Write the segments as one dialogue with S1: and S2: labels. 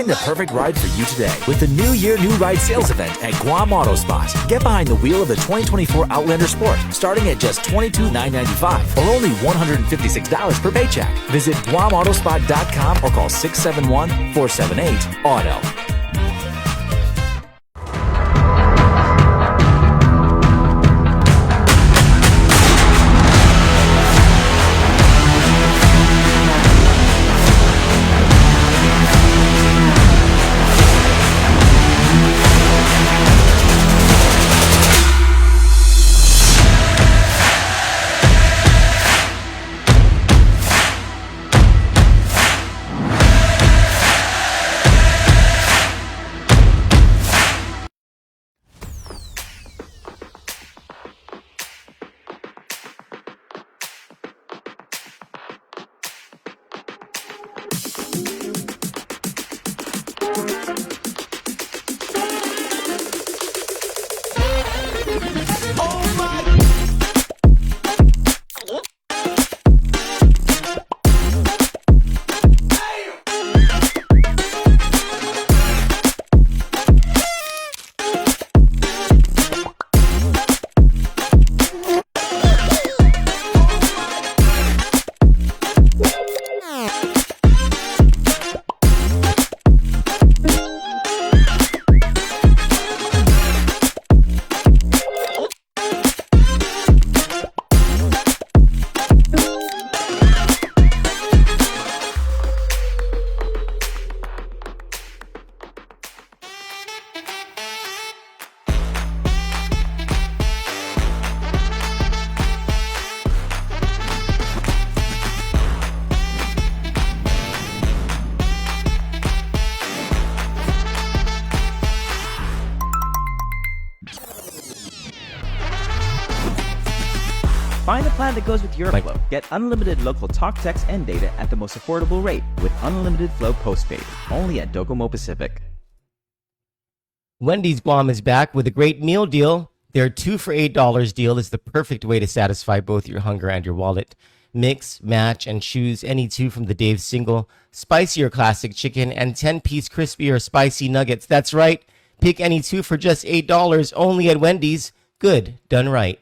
S1: Find the perfect ride for you today with the New Year New Ride sales event at Guam Auto Spot. Get behind the wheel of the 2024 Outlander Sport starting at just $22,995 or only $156 per paycheck. Visit GuamAutospot.com or call 671-478-AUTO.
S2: Find a plan that goes with your flow. Get unlimited local talk, text, and data at the most affordable rate with Unlimited Flow Postpaid, only at Docomo Pacific.
S3: Wendy's Guam is back with a great meal deal. Their 2 for $8 deal is the perfect way to satisfy both your hunger and your wallet. Mix, match, and choose any two from the Dave's single, spicy or classic chicken, and 10-piece crispy or spicy nuggets. That's right. Pick any two for just $8 only at Wendy's. Good, done right.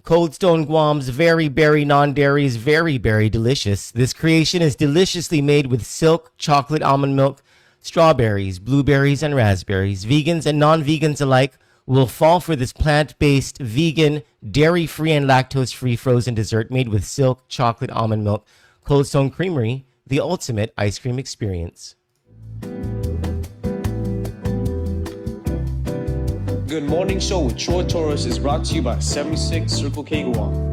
S3: Cold Stone Guam's Very Berry Non-Dairy is very berry delicious. This creation is deliciously made with silk, chocolate almond milk, strawberries, blueberries, and raspberries. Vegans and non-vegans alike will fall for this plant-based, vegan, dairy-free, and lactose-free frozen dessert made with silk, chocolate almond milk. Cold Stone Creamery, the ultimate ice cream experience.
S4: Good Morning Show with Troy Torres is brought to you by 76 Circle K Guam.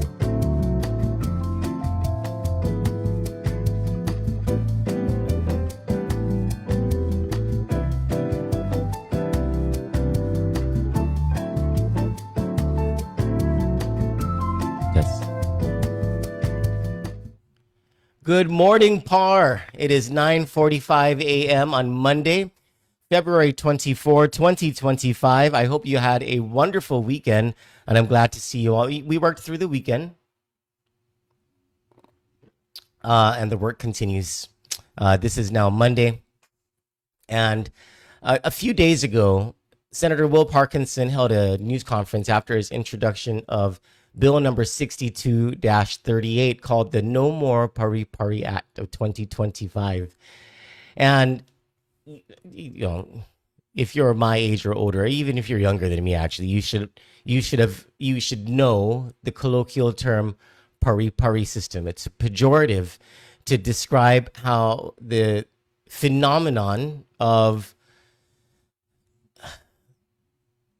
S3: Yes. Good morning, Par. It is 9:45 a.m. on Monday, February 24, 2025. I hope you had a wonderful weekend, and I'm glad to see you all. We worked through the weekend, and the work continues. This is now Monday, and a few days ago, Senator Will Parkinson held a news conference after his introduction of Bill number 62-38 called the More Pari Pari Act of 2025. And you know, if you're my age or older, even if you're younger than me, actually, you should know the colloquial term pari pari system. It's a pejorative to describe how the phenomenon of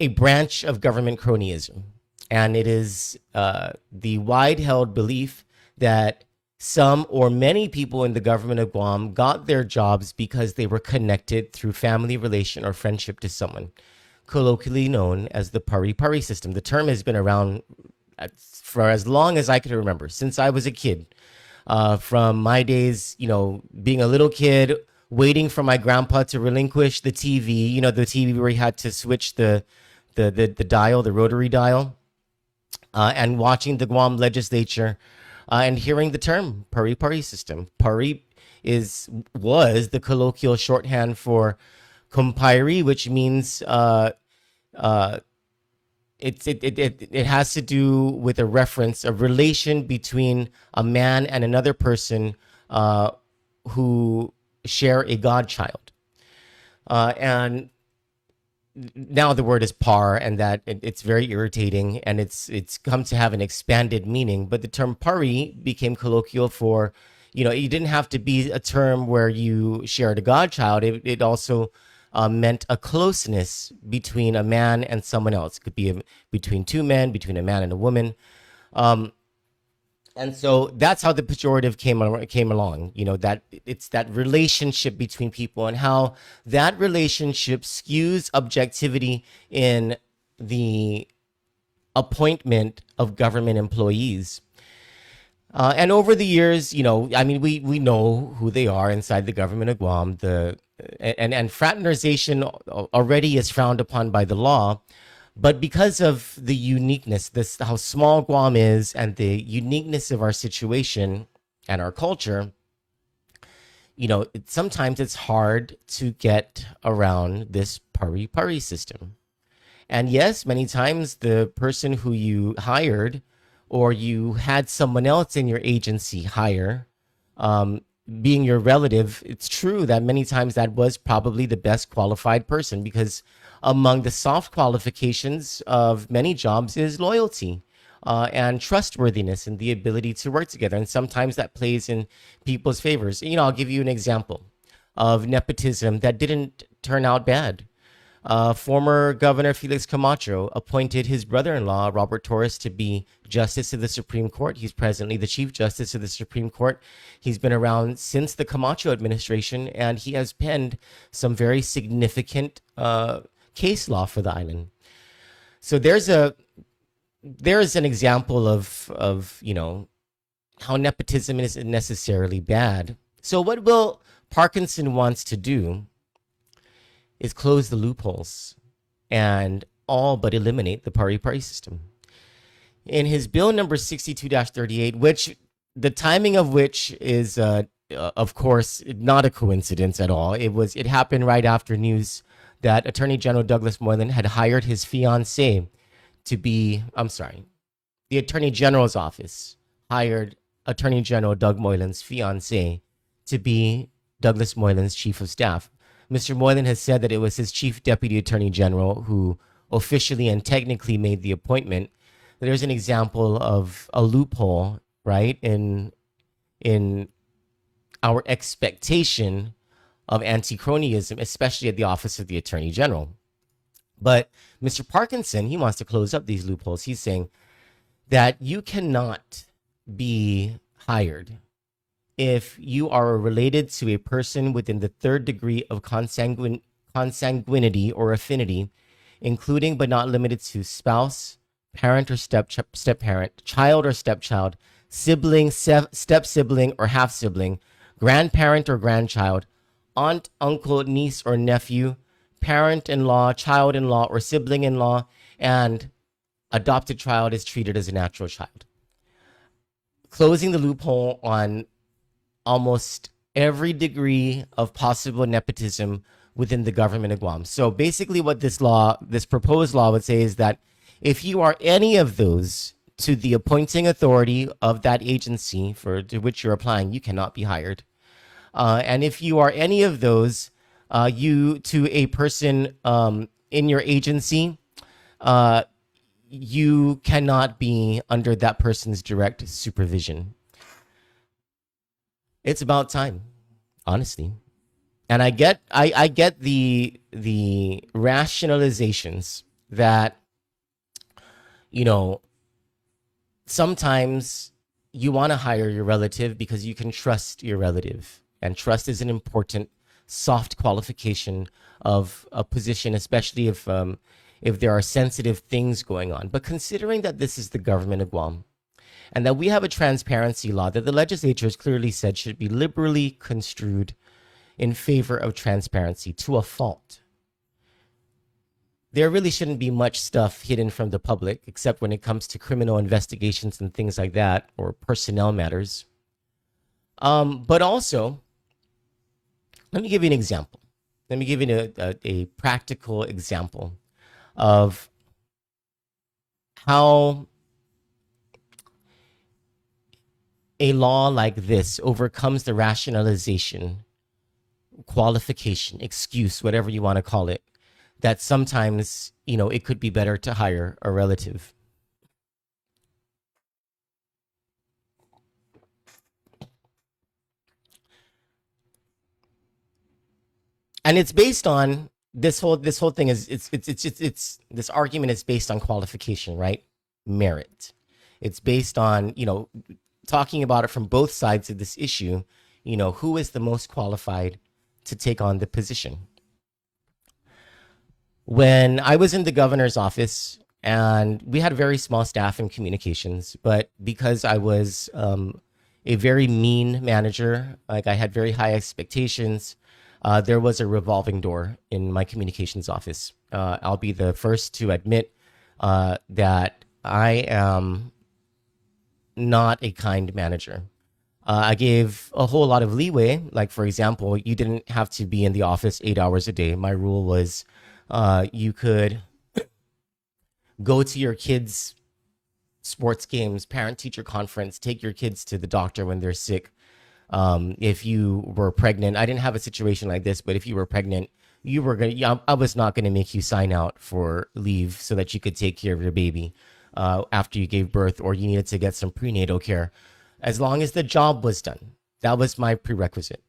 S3: a branch of government cronyism, and it is the wide-held belief that some or many people in the government of Guam got their jobs because they were connected through family relation or friendship to someone, colloquially known as the Pari Pari system. The term has been around for as long as I can remember, since I was a kid. From my days, being a little kid, waiting for my grandpa to relinquish the TV, the TV where he had to switch the dial, the rotary dial, and watching the Guam legislature and hearing the term Pari Pari system. Pari was the colloquial shorthand for kumpaire, which means it has to do with a reference, a relation between a man and another person who share a godchild. And now the word is par, and that it's very irritating, and it's come to have an expanded meaning. But the term pari became colloquial for, you know, it didn't have to be a term where you shared a godchild. It also meant a closeness between a man and someone else. It could be between two men, between a man and a woman. And so that's how the pejorative came along, you know, that it's that relationship between people and how that relationship skews objectivity in the appointment of government employees. And over the years, you know, I mean, we know who they are inside the government of Guam. And fraternization already is frowned upon by the law. But because of the uniqueness, how small Guam is and the uniqueness of our situation and our culture, you know, sometimes it's hard to get around this pari pari system. And yes, many times the person who you hired or you had someone else in your agency hire, being your relative, it's true that many times that was probably the best qualified person, because among the soft qualifications of many jobs is loyalty and trustworthiness and the ability to work together. And sometimes that plays in people's favors. You know, I'll give you an example of nepotism that didn't turn out bad. Former Governor Felix Camacho appointed his brother-in-law, Robert Torres, to be Justice of the Supreme Court. He's presently the Chief Justice of the Supreme Court. He's been around since the Camacho administration, and he has penned some very significant case law for the island. So there's an example of you know, how nepotism isn't necessarily bad. So what Will Parkinson wants to do is close the loopholes and all but eliminate the pari pari system. In his bill number 62-38, which the timing of which is, of course, not a coincidence at all. It happened right after news that Attorney General Douglas Moylan had hired his fiancée to be, the Attorney General's office hired Attorney General Doug Moylan's fiancée to be Douglas Moylan's chief of staff. Mr. Moylan has said that it was his chief deputy attorney general who officially and technically made the appointment. There's an example of a loophole, right, in our expectation of anti-cronyism, especially at the office of the attorney general. But Mr. Parkinson, he wants to close up these loopholes. He's saying that you cannot be hired if you are related to a person within the third degree of consanguinity or affinity, including but not limited to spouse, parent or step-parent, child or stepchild, sibling, step-sibling or half-sibling, grandparent or grandchild, aunt, uncle, niece or nephew, parent-in-law, child-in-law or sibling-in-law, and adopted child is treated as a natural child. Closing the loophole on almost every degree of possible nepotism within the government of Guam. So basically what this proposed law would say is that if you are any of those to the appointing authority of that agency to which you're applying, you cannot be hired. And if you are any of those to a person in your agency, you cannot be under that person's direct supervision. It's about time, honestly. And I get the rationalizations that, you know, sometimes you want to hire your relative because you can trust your relative. And trust is an important soft qualification of a position, especially if there are sensitive things going on. But considering that this is the government of Guam, and that we have a transparency law that the legislature has clearly said should be liberally construed in favor of transparency to a fault, there really shouldn't be much stuff hidden from the public, except when it comes to criminal investigations and things like that, or personnel matters. But also, Let me give you an example. Let me give you a practical example of how a law like this overcomes the rationalization, qualification, excuse, whatever you want to call it, that sometimes, it could be better to hire a relative. And it's based on this whole thing is it's this argument is based on qualification, right? Merit. It's based on, talking about it from both sides of this issue, who is the most qualified to take on the position. When I was in the governor's office, and we had a very small staff in communications, but because I was a very mean manager, like I had very high expectations, there was a revolving door in my communications office. I'll be the first to admit that I am not a kind manager. I gave a whole lot of leeway. Like, for example, you didn't have to be in the office 8 hours a day. My rule was you could go to your kids' sports games, parent-teacher conference, take your kids to the doctor when they're sick. If you were pregnant, I didn't have a situation like this, but if you were pregnant, I was not going to make you sign out for leave so that you could take care of your baby after you gave birth, or you needed to get some prenatal care. As long as the job was done, that was my prerequisite.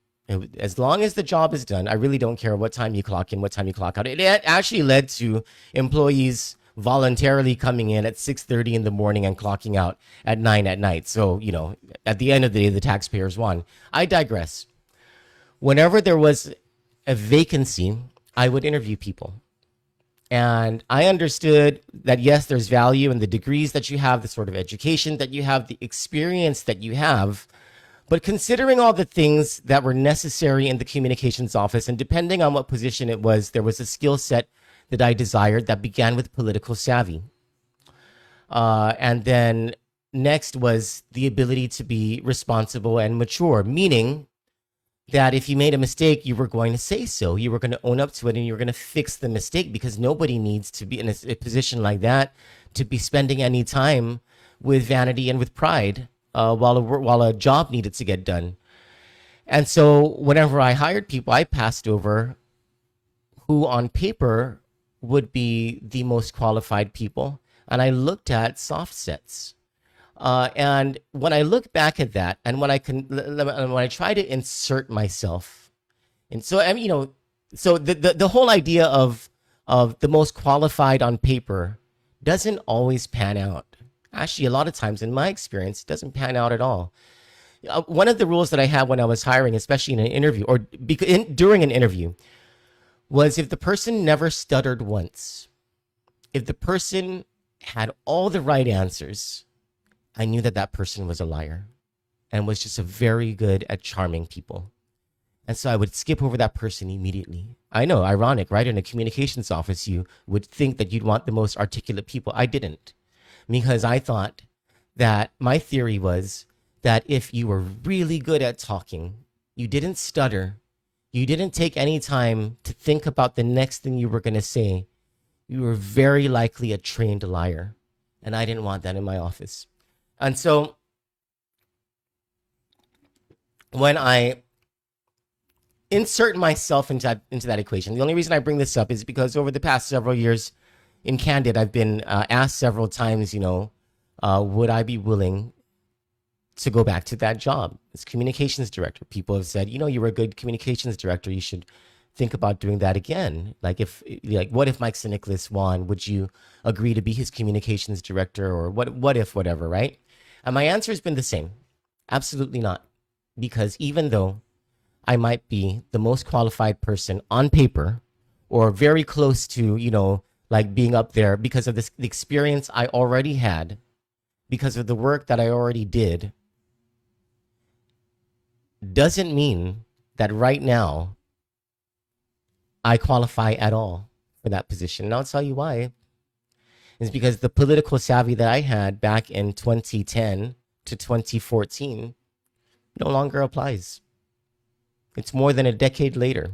S3: As long as the job is done, I really don't care what time you clock in, what time you clock out. It actually led to employees voluntarily coming in at 6:30 in the morning and clocking out at 9 at night. So, at the end of the day, the taxpayers won. I digress. Whenever there was a vacancy, I would interview people. And I understood that, yes, there's value in the degrees that you have, the sort of education that you have, the experience that you have. But considering all the things that were necessary in the communications office, and depending on what position it was, there was a skill set that I desired that began with political savvy. And then next was the ability to be responsible and mature, meaning that if you made a mistake, you were going to say so. You were going to own up to it, and you were going to fix the mistake, because nobody needs to be in a position like that to be spending any time with vanity and with pride while a job needed to get done. And so whenever I hired people, I passed over who on paper would be the most qualified people, and I looked at soft sets. And when I look back at that, and when I try to insert myself, and so so the whole idea of the most qualified on paper doesn't always pan out. Actually, a lot of times, in my experience, it doesn't pan out at all. One of the rules that I had when I was hiring, especially in an interview or during an interview, was if the person never stuttered once, if the person had all the right answers, I knew that person was a liar and was just very good at charming people. And so I would skip over that person immediately. I know, ironic, right? In a communications office, you would think that you'd want the most articulate people. I didn't, because I thought that my theory was that if you were really good at talking, you didn't stutter, you didn't take any time to think about the next thing you were going to say, you were very likely a trained liar. And I didn't want that in my office. And so when I insert myself into that equation, the only reason I bring this up is because over the past several years in Kandit, I've been asked several times, would I be willing to go back to that job as communications director? People have said, you were a good communications director. You should think about doing that again. What if Mike St. Nicholas won? Would you agree to be his communications director? Or what if whatever, right? And my answer has been the same. Absolutely not. Because even though I might be the most qualified person on paper, or very close to, being up there because of the experience I already had, because of the work that I already did, doesn't mean that right now I qualify at all for that position. And I'll tell you why. It's because the political savvy that I had back in 2010 to 2014 no longer applies. It's more than a decade later.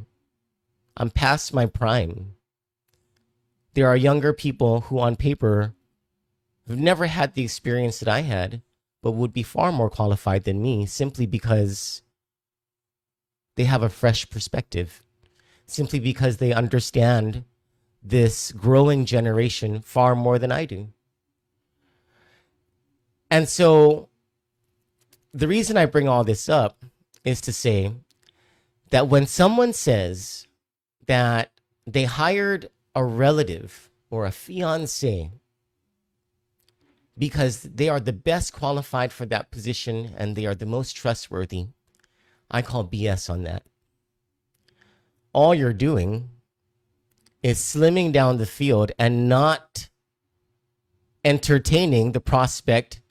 S3: I'm past my prime. There are younger people who on paper have never had the experience that I had, but would be far more qualified than me simply because they have a fresh perspective, simply because they understand this growing generation far more than I do. And so the reason I bring all this up is to say that when someone says that they hired a relative or a fiancé because they are the best qualified for that position and they are the most trustworthy, I call BS on that. All you're doing is slimming down the field and not entertaining the prospect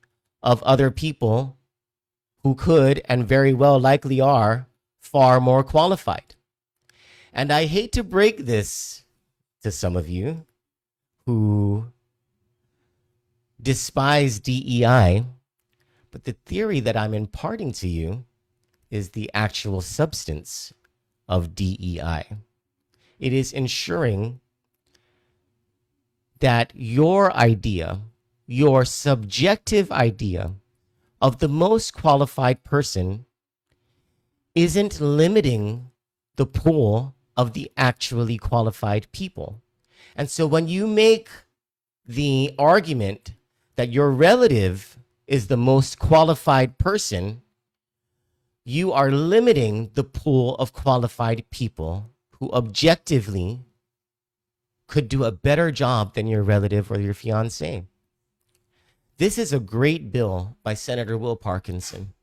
S3: of other people who could and very well likely are far more qualified. And I hate to break this to some of you who despise DEI, but the theory that I'm imparting to you is the actual substance of DEI. It is ensuring that your idea, your subjective idea of the most qualified person isn't limiting the pool of the actually qualified people. And so when you make the argument that your relative is the most qualified person, you are limiting the pool of qualified people who objectively could do a better job than your relative or your fiancé. This is a great bill by Senator Will Parkinson,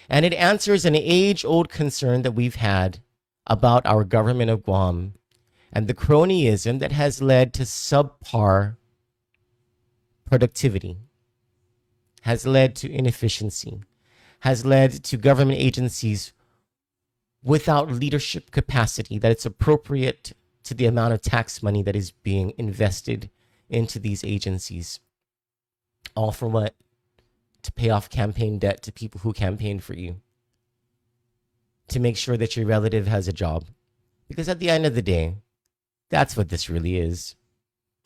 S3: and it answers an age-old concern that we've had about our government of Guam and the cronyism that has led to subpar productivity, has led to inefficiency, has led to government agencies without leadership capacity that it's appropriate to the amount of tax money that is being invested into these agencies. All for what? To pay off campaign debt to people who campaigned for you. To make sure that your relative has a job. Because at the end of the day, that's what this really is.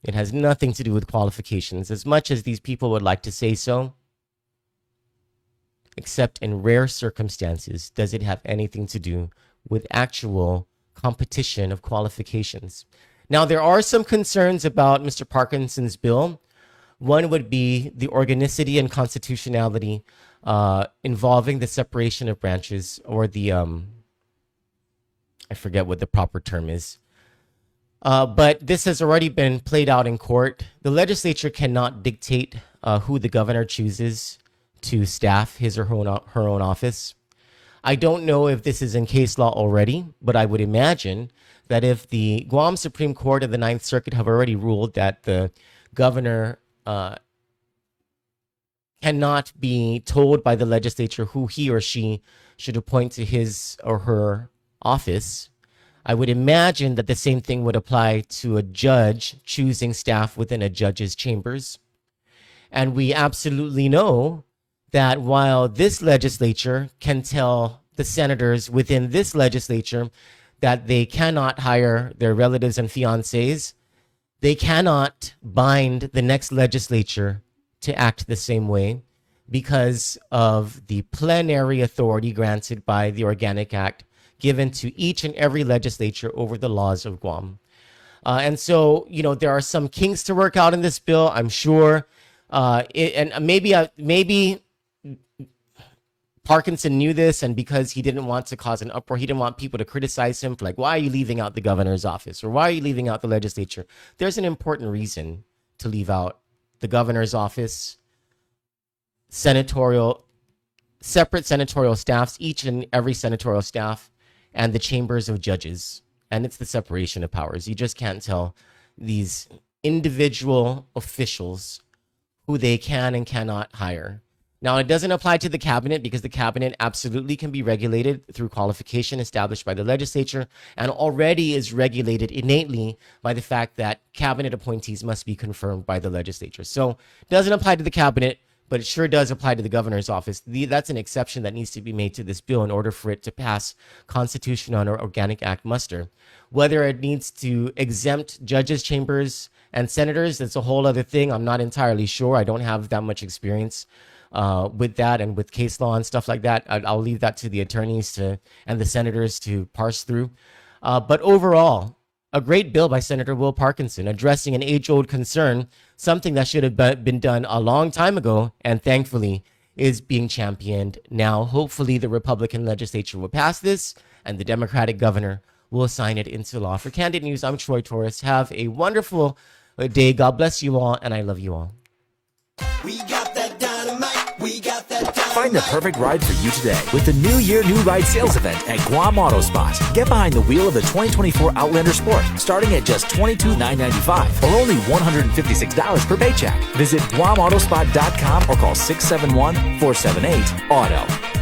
S3: It has nothing to do with qualifications, as much as these people would like to say so. Except in rare circumstances, does it have anything to do with actual competition of qualifications. Now, there are some concerns about Mr. Parkinson's bill. One would be the organicity and constitutionality involving the separation of branches, or the, I forget what the proper term is. But this has already been played out in court. The legislature cannot dictate who the governor chooses to staff his or her own office. I don't know if this is in case law already, but I would imagine that if the Guam Supreme Court and the Ninth Circuit have already ruled that the governor cannot be told by the legislature who he or she should appoint to his or her office, I would imagine that the same thing would apply to a judge choosing staff within a judge's chambers. And we absolutely know that while this legislature can tell the senators within this legislature that they cannot hire their relatives and fiancés, they cannot bind the next legislature to act the same way because of the plenary authority granted by the Organic Act given to each and every legislature over the laws of Guam. And so, you know, there are some kinks to work out in this bill, I'm sure. And maybe Parkinson knew this, and because he didn't want to cause an uproar, he didn't want people to criticize him for like, why are you leaving out the governor's office? Or why are you leaving out the legislature? There's an important reason to leave out the governor's office, separate senatorial staffs, each and every senatorial staff, and the chambers of judges. And it's the separation of powers. You just can't tell these individual officials who they can and cannot hire. Now, it doesn't apply to the cabinet because the cabinet absolutely can be regulated through qualification established by the legislature and already is regulated innately by the fact that cabinet appointees must be confirmed by the legislature. So it doesn't apply to the cabinet, but it sure does apply to the governor's office. That's an exception that needs to be made to this bill in order for it to pass constitutional or organic act muster. Whether it needs to exempt judges' chambers and senators, that's a whole other thing. I'm not entirely sure. I don't have that much experience with that and with case law and stuff like that. I'll leave that to the attorneys and the senators to parse through. But overall, a great bill by Senator Will Parkinson addressing an age-old concern, something that should have been done a long time ago, and thankfully is being championed now. Hopefully the Republican legislature will pass this and the Democratic governor will sign it into law. For Kandit News, I'm Troy Torres. Have a wonderful day. God bless you all, and I love you all.
S5: We got that dynamite. We got that dynamite.
S1: Find the perfect ride for you today with the New Year New Ride sales event at Guam Auto Spot. Get behind the wheel of the 2024 Outlander Sport, starting at just $22,995 or only $156 per paycheck. Visit GuamAutospot.com or call 671-478-AUTO.